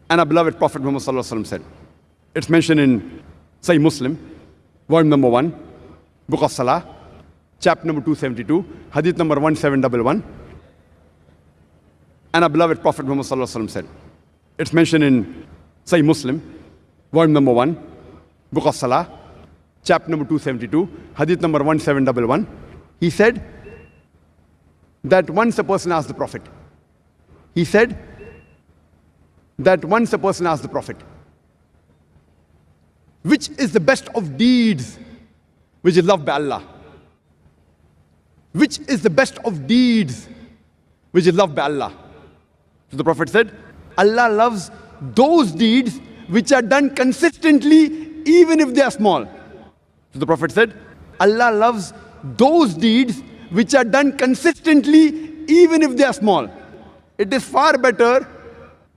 And our beloved Prophet Muhammad sallallahu alaihi wasallam said, it's mentioned in Sahih Muslim, volume number 1, Book of Salah, chapter number 272, hadith number 1711. And our beloved Prophet Muhammad sallallahu alaihi wasallam said, it's mentioned in Sahih Muslim, volume number 1, Book of Salah, chapter number 272, hadith number 1711. He said that once a person asked the Prophet, he said that once a person asked the Prophet, which is the best of deeds which is loved by Allah? Which is the best of deeds which is loved by Allah? So the Prophet said, Allah loves those deeds which are done consistently even if they are small. So the Prophet said, Allah loves those deeds which are done consistently even if they are small. It is far better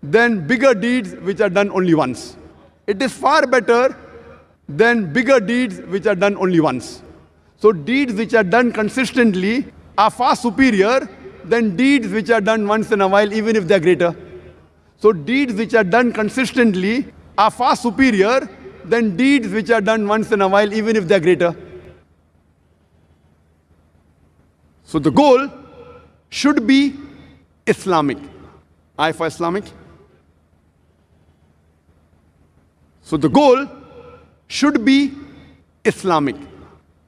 than bigger deeds which are done only once. It is far better than bigger deeds which are done only once. So deeds which are done consistently are far superior than deeds which are done once in a while, even if they are greater. So deeds which are done consistently are far superior than deeds which are done once in a while, even if they are greater. So the goal should be Islamic. I for Islamic. So the goal should be Islamic.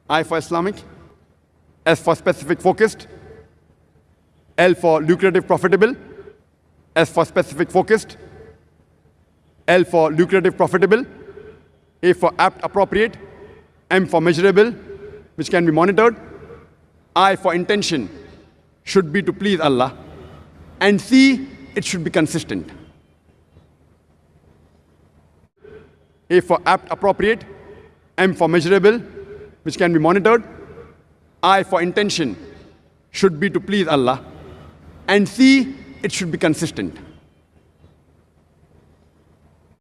I for Islamic. S for specific focused. L for lucrative profitable. S for specific focused. L for lucrative profitable. A for apt appropriate. M for measurable, which can be monitored. I for intention should be to please Allah. And C, it should be consistent. A for apt appropriate. M for measurable, which can be monitored. I for intention should be to please Allah. And C, it should be consistent.